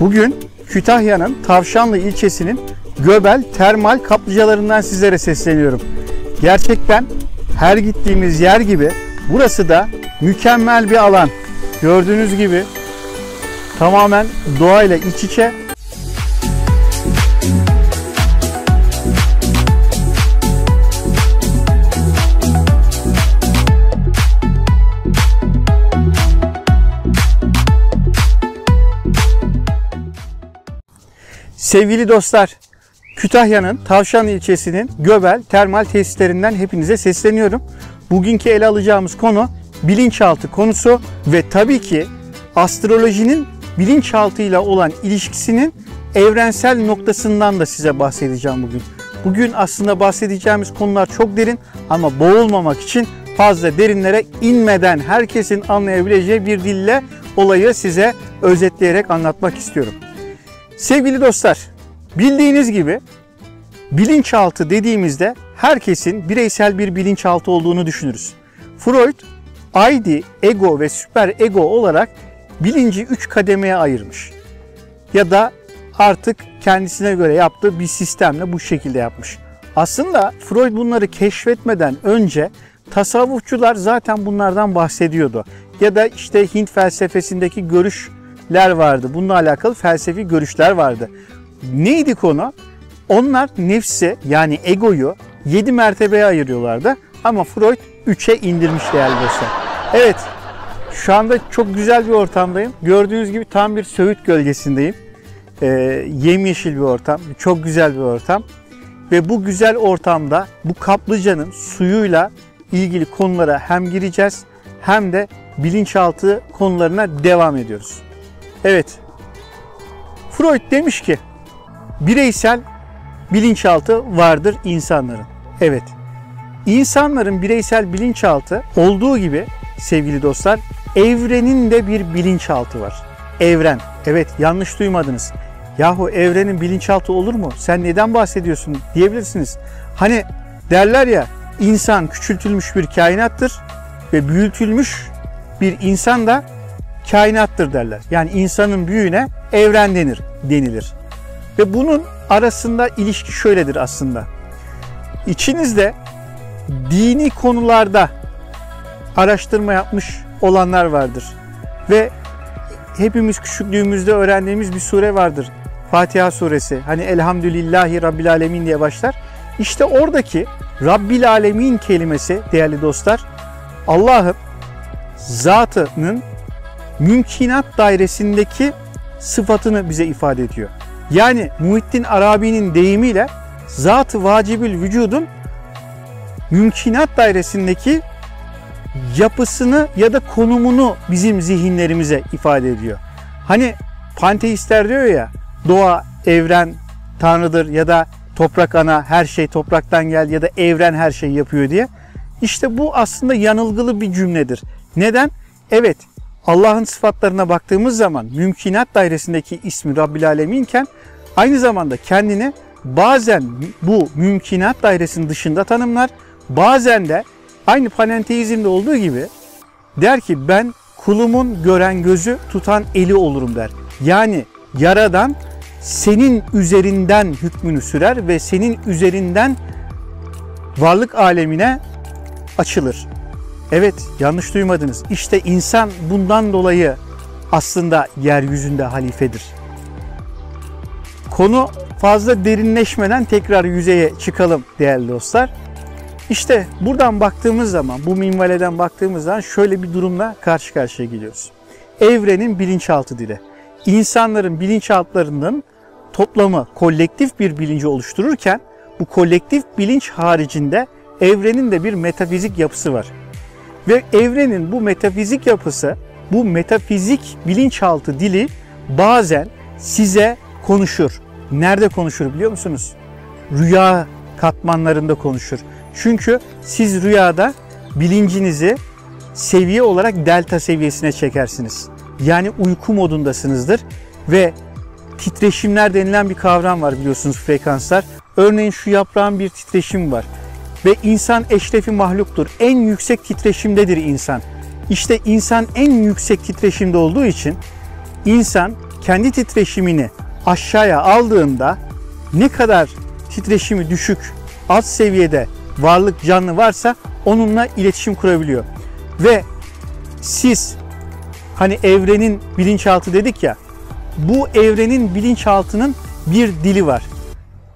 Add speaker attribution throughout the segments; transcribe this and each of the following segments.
Speaker 1: Bugün Kütahya'nın Tavşanlı ilçesinin Göbel termal kaplıcalarından sizlere sesleniyorum. Gerçekten her gittiğimiz yer gibi burası da mükemmel bir alan. Gördüğünüz gibi tamamen doğayla iç içe. Sevgili dostlar, Kütahya'nın Tavşanlı ilçesinin Göbel termal tesislerinden hepinize sesleniyorum. Bugünkü ele alacağımız konu bilinçaltı konusu ve tabii ki astrolojinin bilinçaltıyla olan ilişkisinin evrensel noktasından da size bahsedeceğim bugün. Bugün aslında bahsedeceğimiz konular çok derin ama boğulmamak için fazla derinlere inmeden herkesin anlayabileceği bir dille olayı size özetleyerek anlatmak istiyorum. Sevgili dostlar, bildiğiniz gibi bilinçaltı dediğimizde herkesin bireysel bir bilinçaltı olduğunu düşünürüz. Freud, ID, ego ve süper ego olarak bilinci 3 kademeye ayırmış. Ya da artık kendisine göre yaptığı bir sistemle bu şekilde yapmış. Aslında Freud bunları keşfetmeden önce tasavvufçular zaten bunlardan bahsediyordu. Ya da işte Hint felsefesindeki görüşler vardı. Bununla alakalı felsefi görüşler vardı. Neydi konu? Onlar nefsi yani egoyu 7 mertebeye ayırıyorlardı. Ama Freud 3'e indirmiş değerli dostlar. Evet, şu anda çok güzel bir ortamdayım. Gördüğünüz gibi tam bir Söğüt gölgesindeyim. Yemyeşil bir ortam, çok güzel bir ortam. Ve bu güzel ortamda bu kaplıcanın suyuyla ilgili konulara hem gireceğiz hem de bilinçaltı konularına devam ediyoruz. Evet, Freud demiş ki bireysel bilinçaltı vardır insanların. Evet, insanların bireysel bilinçaltı olduğu gibi sevgili dostlar evrenin de bir bilinçaltı var. Evren, evet yanlış duymadınız. Yahu evrenin bilinçaltı olur mu? Sen neden bahsediyorsun diyebilirsiniz. Hani derler ya insan küçültülmüş bir kainattır ve büyütülmüş bir insan da kainattır derler. Yani insanın büyüğüne evren denilir. Ve bunun arasında ilişki şöyledir aslında. İçinizde dini konularda araştırma yapmış olanlar vardır. Ve hepimiz küçüklüğümüzde öğrendiğimiz bir sure vardır. Fatiha suresi. Hani Elhamdülillahi Rabbil Alemin diye başlar. İşte oradaki Rabbil Alemin kelimesi değerli dostlar Allah'ın zatının mümkinat dairesindeki sıfatını bize ifade ediyor. Yani Muhittin Arabi'nin deyimiyle zat-ı vacibül vücudun mümkinat dairesindeki yapısını ya da konumunu bizim zihinlerimize ifade ediyor. Hani panteistler diyor ya doğa, evren, tanrıdır ya da toprak ana, her şey topraktan geldi ya da evren her şeyi yapıyor diye. İşte bu aslında yanılgılı bir cümledir. Neden? Evet, Allah'ın sıfatlarına baktığımız zaman mümkinat dairesindeki ismi Rabbil Aleminken aynı zamanda kendini bazen bu mümkinat dairesinin dışında tanımlar, bazen de aynı panenteizmde olduğu gibi der ki ben kulumun gören gözü tutan eli olurum der. Yani Yaradan senin üzerinden hükmünü sürer ve senin üzerinden varlık alemine açılır. Evet, yanlış duymadınız. İşte insan bundan dolayı aslında yeryüzünde halifedir. Konu fazla derinleşmeden tekrar yüzeye çıkalım değerli dostlar. İşte buradan baktığımız zaman, bu minvaleden baktığımız zaman şöyle bir durumla karşı karşıya geliyoruz. Evrenin bilinçaltı dili. İnsanların bilinçaltlarının toplamı kolektif bir bilinci oluştururken bu kolektif bilinç haricinde evrenin de bir metafizik yapısı var. Ve evrenin bu metafizik yapısı, bu metafizik bilinçaltı dili bazen size konuşur. Nerede konuşur biliyor musunuz? Rüya katmanlarında konuşur. Çünkü siz rüyada bilincinizi seviye olarak delta seviyesine çekersiniz. Yani uyku modundasınızdır ve titreşimler denilen bir kavram var biliyorsunuz, frekanslar. Örneğin şu yaprağın bir titreşimi var. Ve insan eşrefi mahluktur. En yüksek titreşimdedir insan. İşte insan en yüksek titreşimde olduğu için insan kendi titreşimini aşağıya aldığında ne kadar titreşimi düşük, alt seviyede varlık, canlı varsa onunla iletişim kurabiliyor. Ve siz hani evrenin bilinçaltı dedik ya, bu evrenin bilinçaltının bir dili var.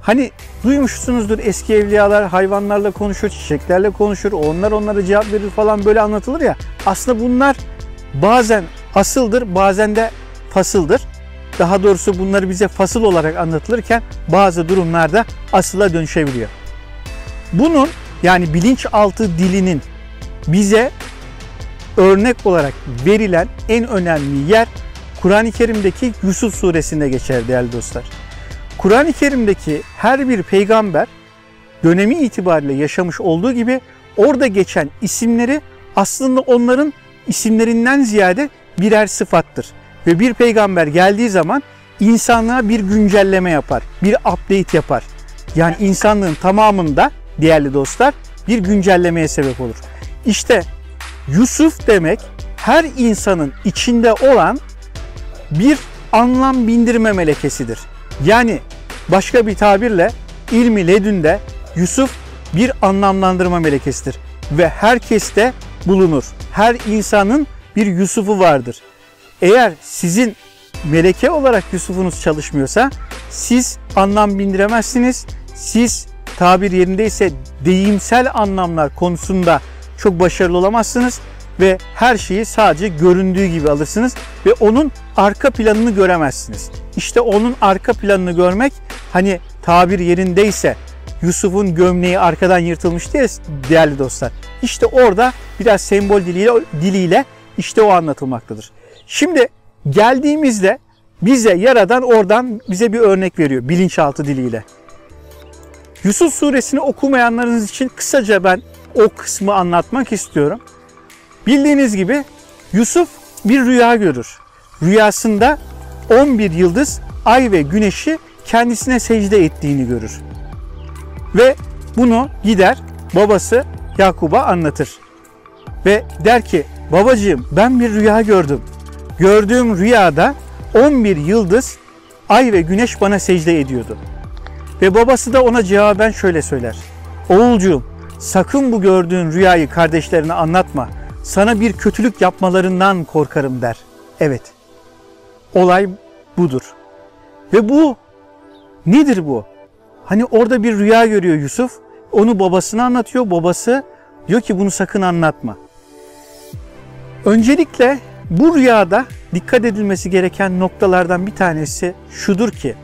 Speaker 1: Hani duymuşsunuzdur, eski evliyalar hayvanlarla konuşur, çiçeklerle konuşur, onlar onlara cevap verir falan, böyle anlatılır ya. Aslında bunlar bazen asıldır, bazen de fasıldır. Daha doğrusu bunları bize fasıl olarak anlatılırken bazı durumlarda asıla dönüşebiliyor. Bunun, yani bilinçaltı dilinin bize örnek olarak verilen en önemli yer Kur'an-ı Kerim'deki Yusuf suresinde geçer değerli dostlar. Kur'an-ı Kerim'deki her bir peygamber dönemi itibariyle yaşamış olduğu gibi orada geçen isimleri aslında onların isimlerinden ziyade birer sıfattır. Ve bir peygamber geldiği zaman insanlığa bir güncelleme yapar, bir update yapar. Yani insanlığın tamamında değerli dostlar bir güncellemeye sebep olur. İşte Yusuf demek her insanın içinde olan bir anlam bindirme melekesidir. Yani başka bir tabirle ilmi ledünde Yusuf bir anlamlandırma melekesidir. Ve herkeste bulunur. Her insanın bir Yusuf'u vardır. Eğer sizin meleke olarak Yusuf'unuz çalışmıyorsa siz anlam bindiremezsiniz. Siz tabir yerindeyse deyimsel anlamlar konusunda çok başarılı olamazsınız ve her şeyi sadece göründüğü gibi alırsınız ve onun arka planını göremezsiniz. İşte onun arka planını görmek, hani tabir yerindeyse Yusuf'un gömleği arkadan yırtılmış diye değerli dostlar. İşte orada biraz sembol diliyle işte o anlatılmaktadır. Şimdi geldiğimizde bize Yaradan oradan bize bir örnek veriyor bilinçaltı diliyle. Yusuf suresini okumayanlarınız için kısaca ben o kısmı anlatmak istiyorum. Bildiğiniz gibi Yusuf bir rüya görür. Rüyasında 11 yıldız, ay ve güneşi kendisine secde ettiğini görür. Ve bunu gider babası Yakub'a anlatır. Ve der ki, babacığım ben bir rüya gördüm. Gördüğüm rüyada 11 yıldız, ay ve güneş bana secde ediyordu. Ve babası da ona cevaben şöyle söyler. Oğulcuğum, sakın bu gördüğün rüyayı kardeşlerine anlatma. Sana bir kötülük yapmalarından korkarım der. Evet, olay budur. Ve bu nedir bu? Hani orada bir rüya görüyor Yusuf, onu babasına anlatıyor. Babası diyor ki bunu sakın anlatma. Öncelikle bu rüyada dikkat edilmesi gereken noktalardan bir tanesi şudur ki,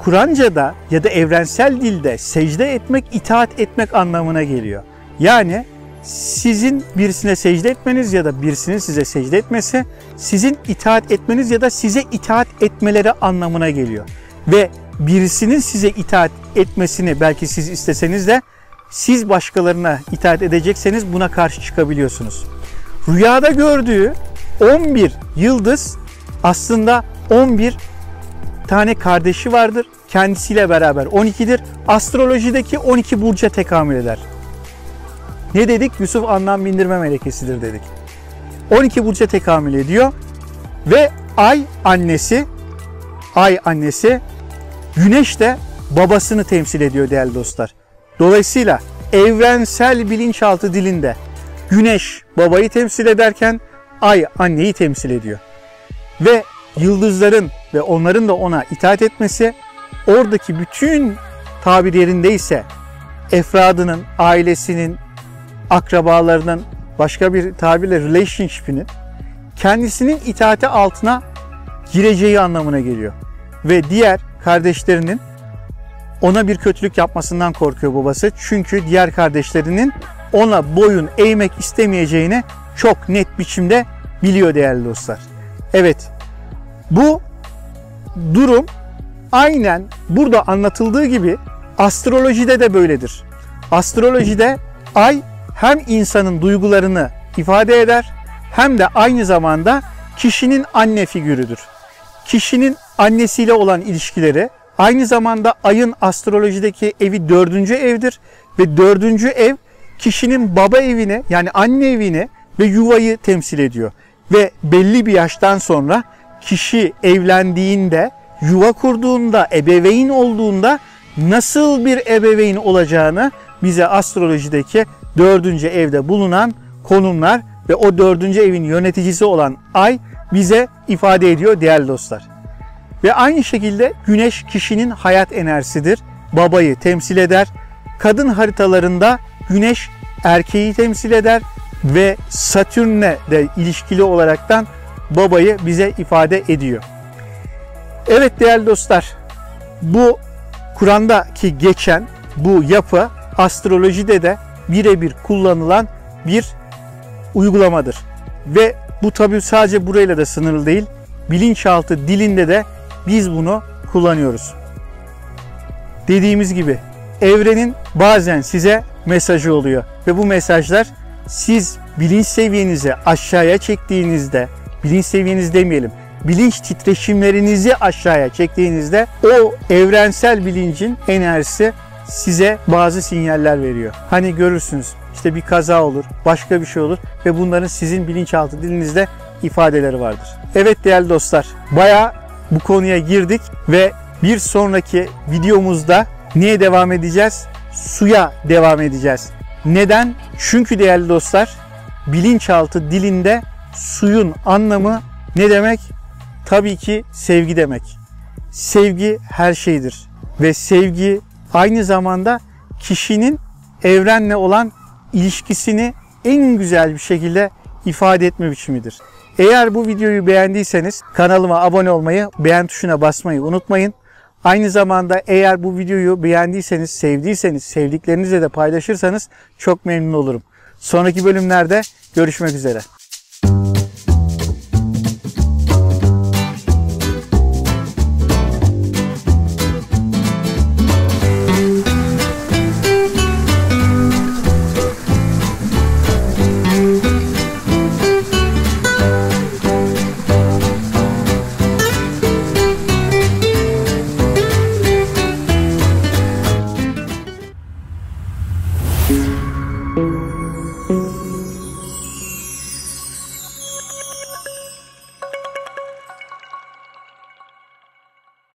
Speaker 1: Kur'anca'da ya da evrensel dilde secde etmek, itaat etmek anlamına geliyor. Yani sizin birisine secde etmeniz ya da birisinin size secde etmesi, sizin itaat etmeniz ya da size itaat etmeleri anlamına geliyor. Ve birisinin size itaat etmesini belki siz isteseniz de siz başkalarına itaat edecekseniz buna karşı çıkabiliyorsunuz. Rüyada gördüğü 11 yıldız aslında 11 tane kardeşi vardır. Kendisiyle beraber 12'dir. Astrolojideki 12 burca tekamül eder. Ne dedik? Yusuf anlam bindirme melekesidir dedik. 12 burca tekamül ediyor. Ve ay annesi, güneş de babasını temsil ediyor değerli dostlar. Dolayısıyla evrensel bilinçaltı dilinde güneş babayı temsil ederken ay anneyi temsil ediyor. Ve yıldızların ve onların da ona itaat etmesi, oradaki bütün tabir yerindeyse efradının, ailesinin, akrabalarının, başka bir tabirle relationship'inin kendisinin itaati altına gireceği anlamına geliyor. Ve diğer kardeşlerinin ona bir kötülük yapmasından korkuyor babası. Çünkü diğer kardeşlerinin ona boyun eğmek istemeyeceğini çok net biçimde biliyor değerli dostlar. Evet, bu durum aynen burada anlatıldığı gibi astrolojide de böyledir. Astrolojide ay hem insanın duygularını ifade eder hem de aynı zamanda kişinin anne figürüdür. Kişinin annesiyle olan ilişkileri, aynı zamanda ayın astrolojideki evi 4. evdir ve 4. ev kişinin baba evini, yani anne evini ve yuvayı temsil ediyor. Ve belli bir yaştan sonra kişi evlendiğinde, yuva kurduğunda, ebeveyn olduğunda nasıl bir ebeveyn olacağını bize astrolojideki 4. evde bulunan konumlar ve o 4. evin yöneticisi olan ay bize ifade ediyor değerli dostlar. Ve aynı şekilde güneş kişinin hayat enerjisidir. Babayı temsil eder. Kadın haritalarında güneş erkeği temsil eder ve Satürn'le de ilişkili olaraktan babayı bize ifade ediyor. Evet değerli dostlar, bu Kur'an'daki geçen bu yapı astrolojide de birebir kullanılan bir uygulamadır. Ve bu tabii sadece burayla da sınırlı değil. Bilinçaltı dilinde de biz bunu kullanıyoruz. Dediğimiz gibi evrenin bazen size mesajı oluyor ve bu mesajlar siz bilinç seviyenizi aşağıya çektiğinizde, bilinç seviyeniz demeyelim, bilinç titreşimlerinizi aşağıya çektiğinizde o evrensel bilincin enerjisi size bazı sinyaller veriyor. Hani görürsünüz işte bir kaza olur, başka bir şey olur ve bunların sizin bilinçaltı dilinizde ifadeleri vardır. Evet değerli dostlar, bayağı bu konuya girdik ve bir sonraki videomuzda neye devam edeceğiz? Suya devam edeceğiz. Neden? Çünkü değerli dostlar, bilinçaltı dilinde suyun anlamı ne demek? Tabii ki sevgi demek. Sevgi her şeydir ve sevgi aynı zamanda kişinin evrenle olan ilişkisini en güzel bir şekilde ifade etme biçimidir. Eğer bu videoyu beğendiyseniz kanalıma abone olmayı, beğen tuşuna basmayı unutmayın. Aynı zamanda eğer bu videoyu beğendiyseniz, sevdiyseniz, sevdiklerinizle de paylaşırsanız çok memnun olurum. Sonraki bölümlerde görüşmek üzere.
Speaker 2: Thank you.